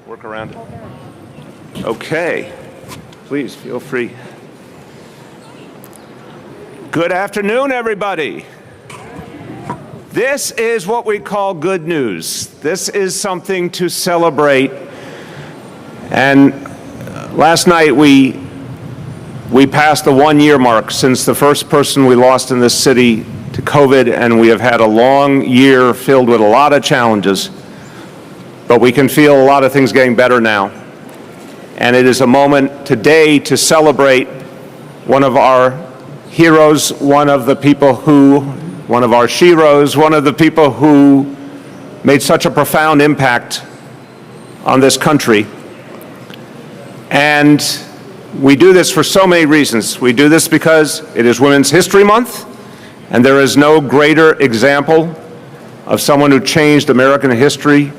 Work around it. Okay. Please feel free. Good afternoon, everybody. This is what we call good news. This is something to celebrate. And last night we passed the 1-year mark since the first person we lost in this city to COVID, and we have had a long year filled with a lot of challenges. But we can feel a lot of things getting better now. And it is a moment today to celebrate one of our heroes, one of our sheroes, one of the people who made such a profound impact on this country. And we do this for so many reasons. We do this because it is Women's History Month, and there is no greater example of someone who changed American history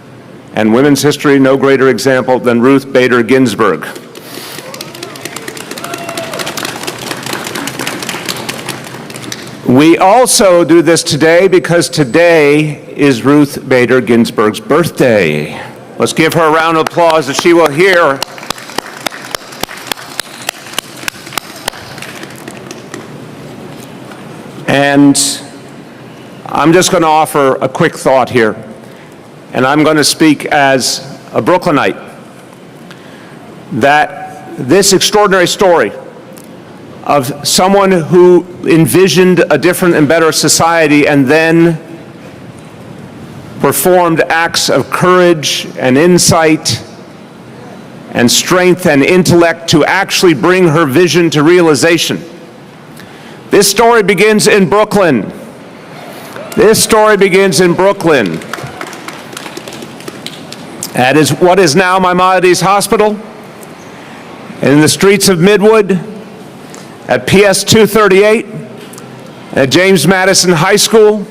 and women's history, no greater example than Ruth Bader Ginsburg. We also do this today because today is Ruth Bader Ginsburg's birthday. Let's give her a round of applause that she will hear. And I'm just going to offer a quick thought here. And I'm going to speak as a Brooklynite, that this extraordinary story of someone who envisioned a different and better society and then performed acts of courage and insight and strength and intellect to actually bring her vision to realization. This story begins in Brooklyn. This story begins in Brooklyn. At what is now Maimonides Hospital, in the streets of Midwood, at PS 238, at James Madison High School.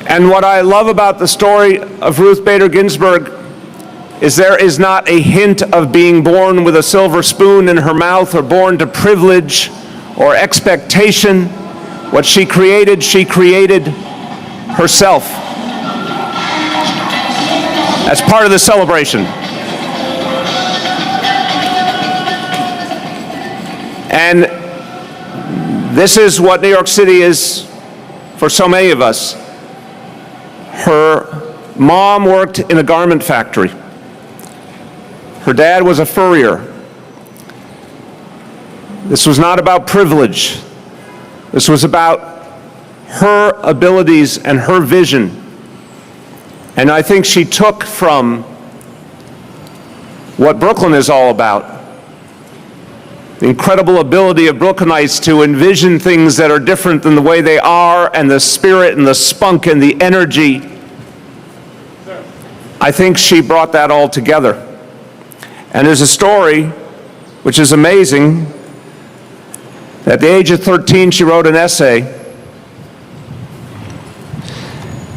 And what I love about the story of Ruth Bader Ginsburg is there is not a hint of being born with a silver spoon in her mouth or born to privilege or expectation. What she created herself. As part of the celebration. And this is what New York City is for so many of us. Her mom worked in a garment factory. Her dad was a furrier. This was not about privilege. This was about her abilities and her vision. And I think she took from what Brooklyn is all about, the incredible ability of Brooklynites to envision things that are different than the way they are, and the spirit and the spunk and the energy. I think she brought that all together. And there's a story which is amazing. At the age of 13, she wrote an essay.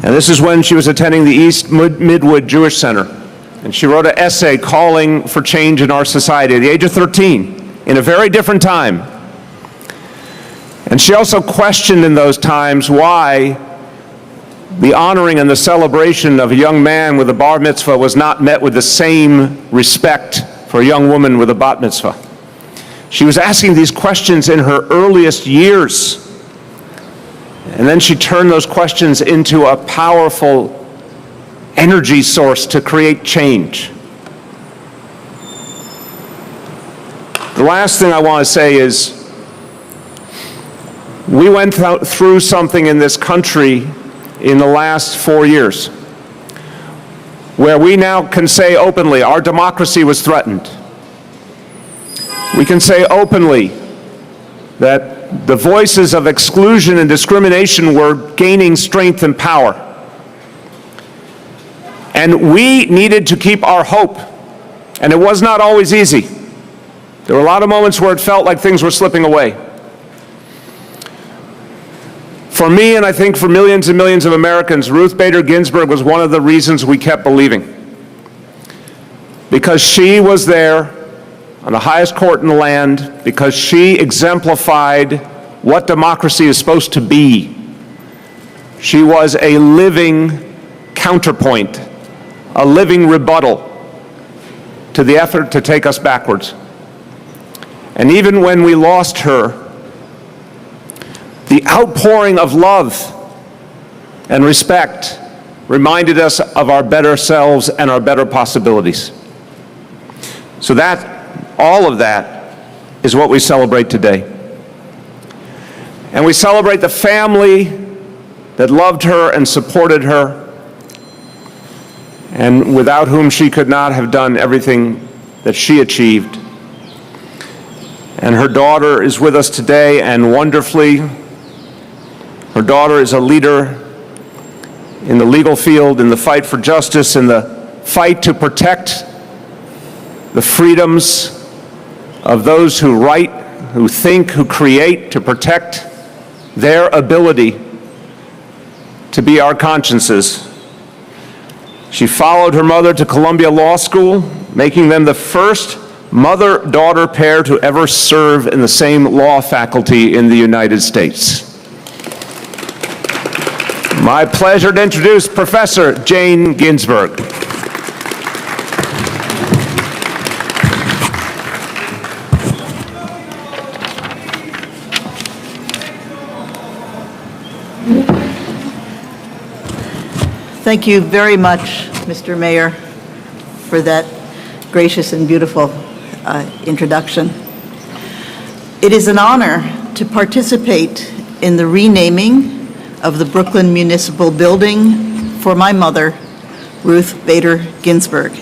And this is when she was attending the East Midwood Jewish Center. And she wrote an essay calling for change in our society at the age of 13, in a very different time. And she also questioned in those times why the honoring and the celebration of a young man with a bar mitzvah was not met with the same respect for a young woman with a bat mitzvah. She was asking these questions in her earliest years. And then she turned those questions into a powerful energy source to create change. The last thing I want to say is we went through something in this country in the last 4 years where we now can say openly our democracy was threatened. We can say openly that the voices of exclusion and discrimination were gaining strength and power. And we needed to keep our hope. And it was not always easy. There were a lot of moments where it felt like things were slipping away. For me, and I think for millions and millions of Americans, Ruth Bader Ginsburg was one of the reasons we kept believing. Because she was there on the highest court in the land, because she exemplified what democracy is supposed to be. She was a living counterpoint, a living rebuttal to the effort to take us backwards. And even when we lost her, the outpouring of love and respect reminded us of our better selves and our better possibilities. So all of that is what we celebrate today. And we celebrate the family that loved her and supported her, and without whom she could not have done everything that she achieved. And her daughter is with us today, and wonderfully, her daughter is a leader in the legal field, in the fight for justice, in the fight to protect the freedoms of those who write, who think, who create, to protect their ability to be our consciences. She followed her mother to Columbia Law School, making them the first mother-daughter pair to ever serve in the same law faculty in the United States. My pleasure to introduce Professor Jane Ginsburg. Thank you very much, Mr. Mayor, for that gracious and beautiful introduction. It is an honor to participate in the renaming of the Brooklyn Municipal Building for my mother, Ruth Bader Ginsburg.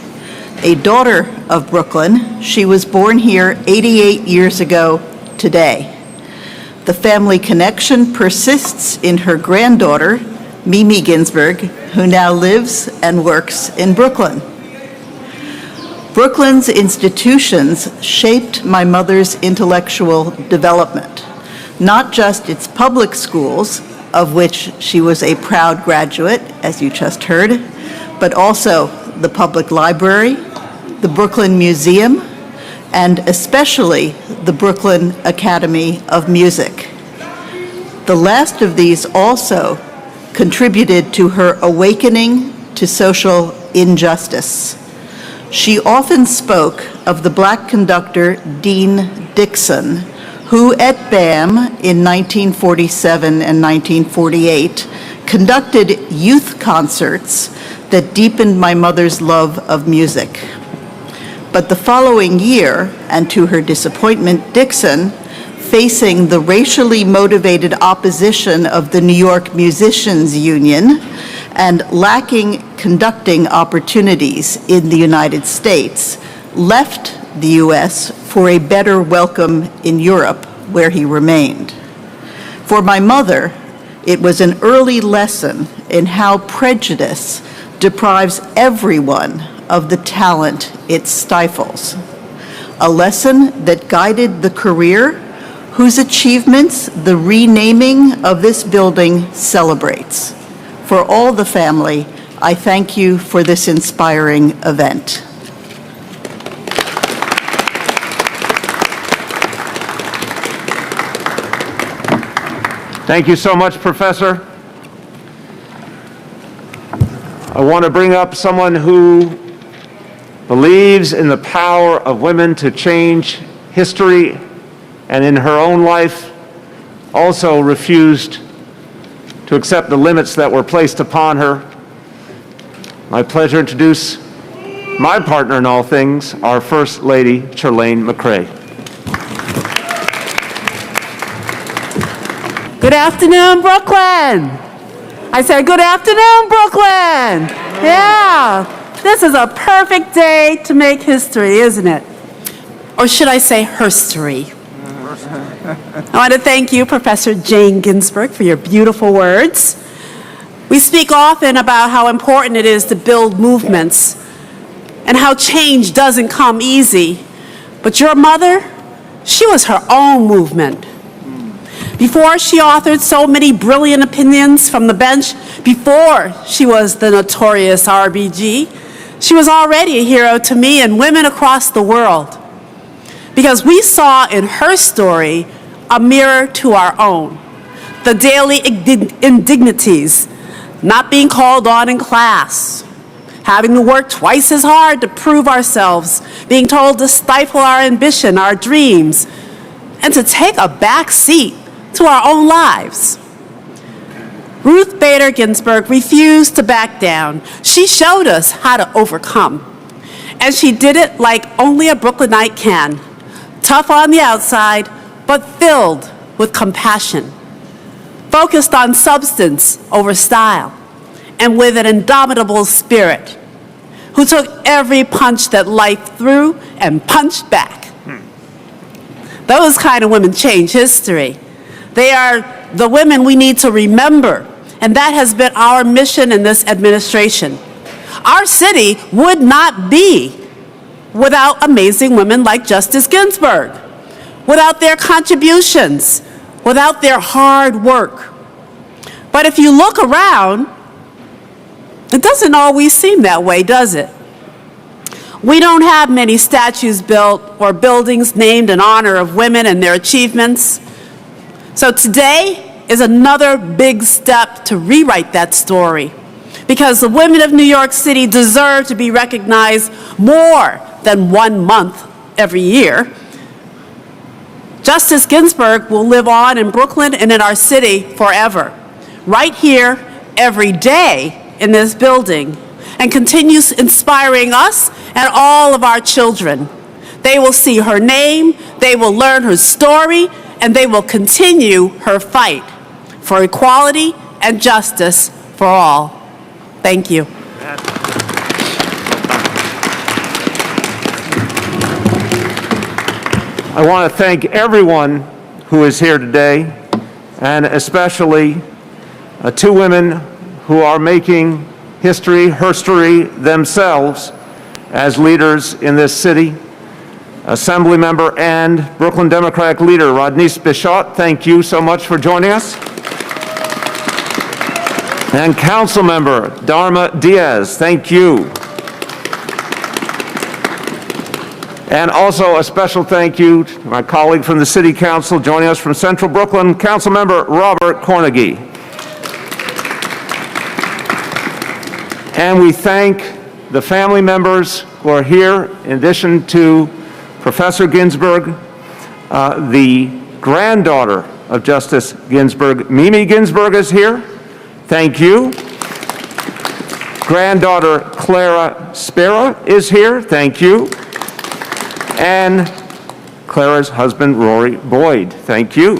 A daughter of Brooklyn, she was born here 88 years ago today. The family connection persists in her granddaughter, Mimi Ginsburg, who now lives and works in Brooklyn. Brooklyn's institutions shaped my mother's intellectual development, not just its public schools, of which she was a proud graduate, as you just heard, but also the public library, the Brooklyn Museum, and especially the Brooklyn Academy of Music. The last of these also contributed to her awakening to social injustice. She often spoke of the Black conductor Dean Dixon, who at BAM in 1947 and 1948 conducted youth concerts that deepened my mother's love of music. But the following year, and to her disappointment, Dixon, facing the racially motivated opposition of the New York Musicians Union and lacking conducting opportunities in the United States, left the U.S. for a better welcome in Europe, where he remained. For my mother, it was an early lesson in how prejudice deprives everyone of the talent it stifles. A lesson that guided the career whose achievements the renaming of this building celebrates. For all the family, I thank you for this inspiring event. Thank you so much, Professor. I want to bring up someone who believes in the power of women to change history, and in her own life also refused to accept the limits that were placed upon her. My pleasure to introduce my partner in all things, our First Lady, Chirlane McCray. Good afternoon, Brooklyn. I said, good afternoon, Brooklyn. Yeah, this is a perfect day to make history, isn't it? Or should I say herstory? I want to thank you, Professor Jane Ginsburg, for your beautiful words. We speak often about how important it is to build movements and how change doesn't come easy. But your mother, she was her own movement. Before she authored so many brilliant opinions from the bench, before she was the notorious RBG, she was already a hero to me and women across the world. Because we saw in her story a mirror to our own. The daily indignities, not being called on in class, having to work twice as hard to prove ourselves, being told to stifle our ambition, our dreams, and to take a back seat to our own lives. Ruth Bader Ginsburg refused to back down. She showed us how to overcome. And she did it like only a Brooklynite can. Tough on the outside, but filled with compassion. Focused on substance over style, and with an indomitable spirit, who took every punch that life threw and punched back. Those kind of women change history. They are the women we need to remember, and that has been our mission in this administration. Our city would not be without amazing women like Justice Ginsburg, without their contributions, without their hard work. But if you look around, it doesn't always seem that way, does it? We don't have many statues built or buildings named in honor of women and their achievements. So today is another big step to rewrite that story, because the women of New York City deserve to be recognized more than 1 month every year. Justice Ginsburg will live on in Brooklyn and in our city forever, right here, every day in this building, and continues inspiring us and all of our children. They will see her name, they will learn her story, and they will continue her fight for equality and justice for all. Thank you. I want to thank everyone who is here today, and especially two women who are making history, herstory themselves as leaders in this city. Assemblymember and Brooklyn Democratic leader Rodneyce Bichotte, thank you so much for joining us. And Councilmember Dharma Diaz, thank you. And also a special thank you to my colleague from the City Council joining us from Central Brooklyn, Councilmember Robert Cornegy. And we thank the family members who are here, in addition to Professor Ginsburg, the granddaughter of Justice Ginsburg, Mimi Ginsburg, is here. Thank you. Granddaughter Clara Spera is here. Thank you. And Clara's husband, Rory Boyd. Thank you.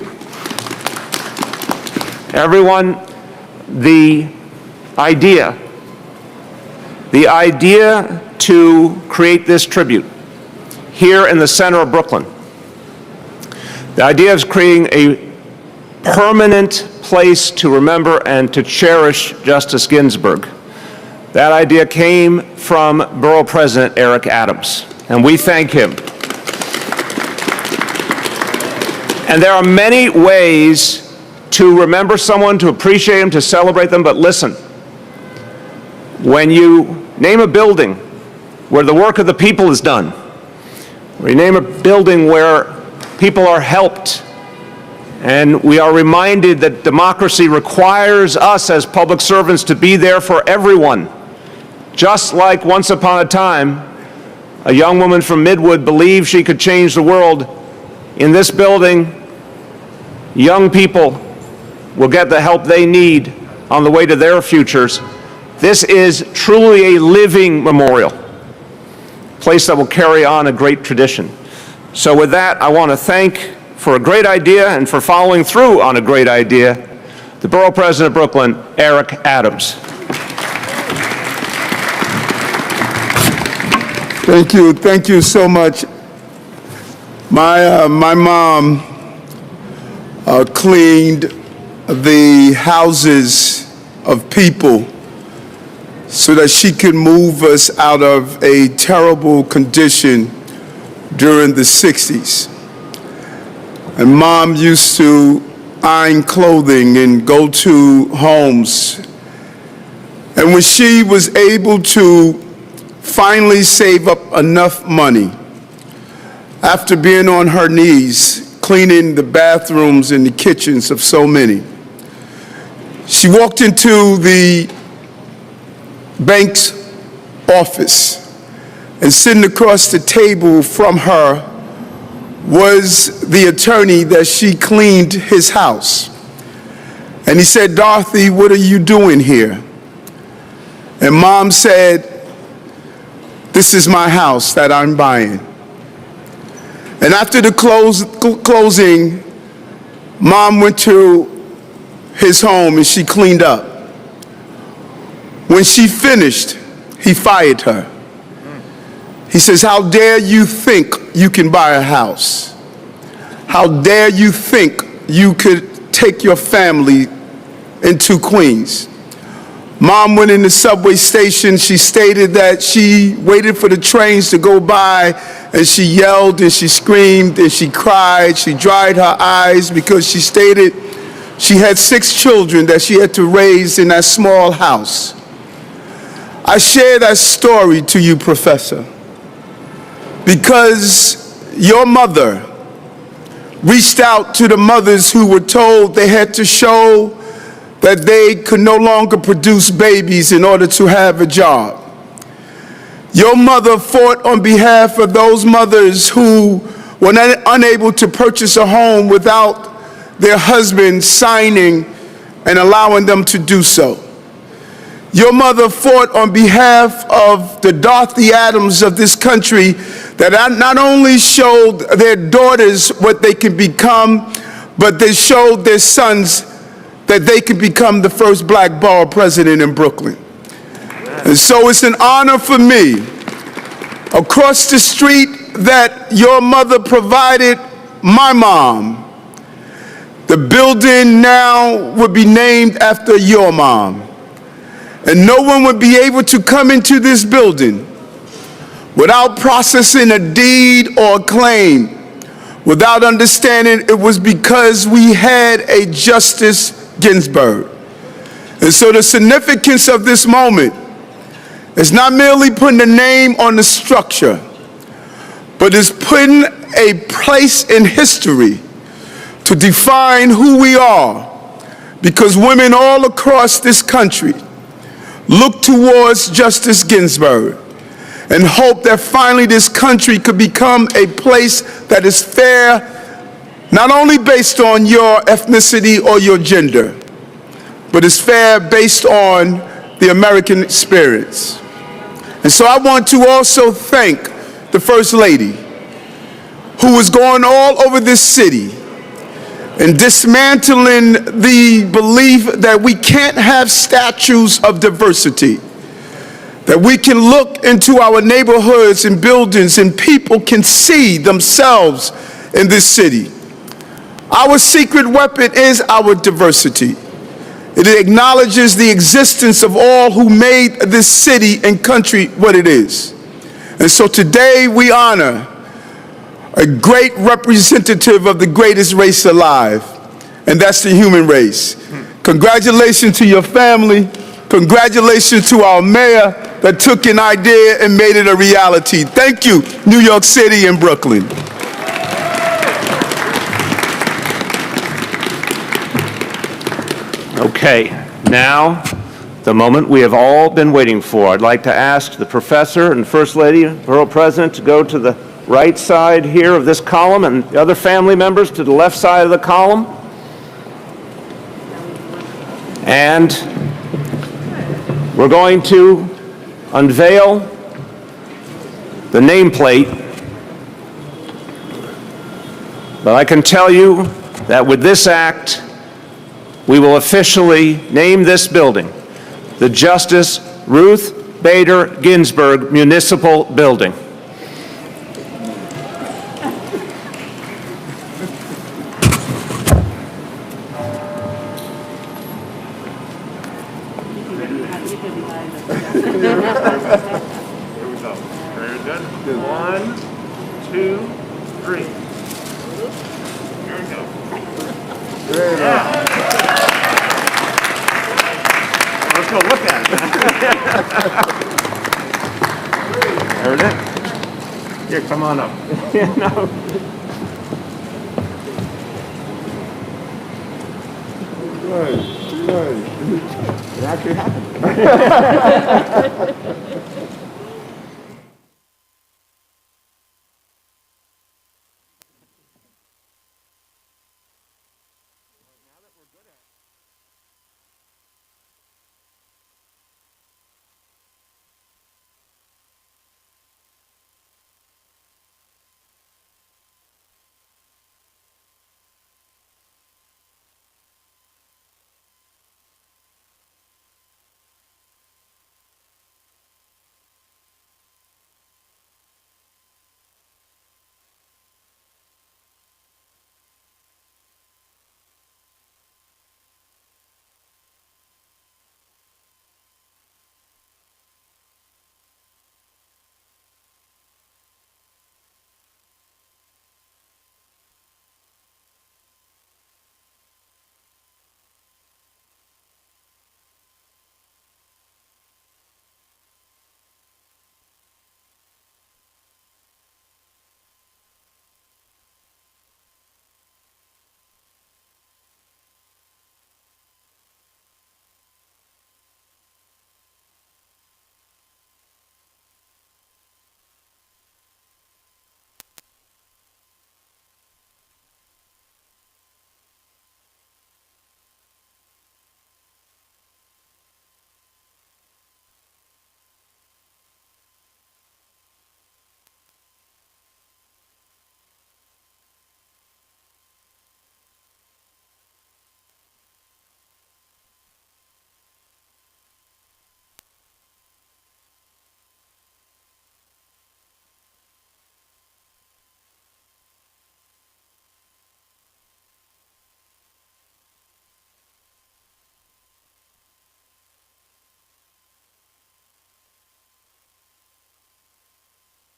Everyone, the idea to create this tribute here in the center of Brooklyn, the idea of creating a permanent place to remember and to cherish Justice Ginsburg, that idea came from Borough President Eric Adams, and we thank him. And there are many ways to remember someone, to appreciate them, to celebrate them, but listen, when you name a building where the work of the people is done, where you name a building where people are helped, and we are reminded that democracy requires us as public servants to be there for everyone, just like once upon a time, a young woman from Midwood believed she could change the world. In this building, young people will get the help they need on the way to their futures. This is truly a living memorial, a place that will carry on a great tradition. So with that, I want to thank, for a great idea and for following through on a great idea, the Borough President of Brooklyn, Eric Adams. Thank you so much. My mom cleaned the houses of people so that she could move us out of a terrible condition during the 60s. And Mom used to iron clothing and go to homes. And when she was able to finally save up enough money, after being on her knees, cleaning the bathrooms and the kitchens of so many, she walked into the bank's office. And sitting across the table from her was the attorney that she cleaned his house. And he said, "Dorothy, what are you doing here?" And Mom said, "This is my house that I'm buying." And after the closing, Mom went to his home and she cleaned up. When she finished, he fired her. He says, "How dare you think you can buy a house? How dare you think you could take your family into Queens?" Mom went in the subway station. She stated that she waited for the trains to go by, and she yelled and she screamed and she cried. She dried her eyes because she stated she had 6 children that she had to raise in that small house. I share that story to you, Professor, because your mother reached out to the mothers who were told they had to show that they could no longer produce babies in order to have a job. Your mother fought on behalf of those mothers who were unable to purchase a home without their husband signing and allowing them to do so. Your mother fought on behalf of the Dorothy Adams of this country that not only showed their daughters what they could become, but they showed their sons that they could become the first black borough president in Brooklyn. And so it's an honor for me, across the street, that your mother provided my mom. The building now would be named after your mom. And no one would be able to come into this building without processing a deed or a claim, without understanding it was because we had a Justice Ginsburg. And so the significance of this moment is not merely putting a name on the structure, but is putting a place in history to define who we are, because women all across this country look towards Justice Ginsburg and hope that finally this country could become a place that is fair, not only based on your ethnicity or your gender, but is fair based on the American experience. And so I want to also thank the First Lady, who is going all over this city and dismantling the belief that we can't have statues of diversity, that we can look into our neighborhoods and buildings and people can see themselves in this city. Our secret weapon is our diversity. It acknowledges the existence of all who made this city and country what it is. And so today we honor a great representative of the greatest race alive, and that's the human race. Congratulations to your family. Congratulations to our mayor that took an idea and made it a reality. Thank you, New York City and Brooklyn. Okay, now the moment we have all been waiting for. I'd like to ask the professor and First Lady, Borough President, to go to the right side here of this column, and the other family members to the left side of the column. And we're going to unveil the nameplate. But I can tell you that with this act, we will officially name this building the Justice Ruth Bader Ginsburg Municipal Building. Very good. 1, 2, 3. There we go. Yeah. Let's go look at it. There it is. Here, come on up. Right. It actually happened.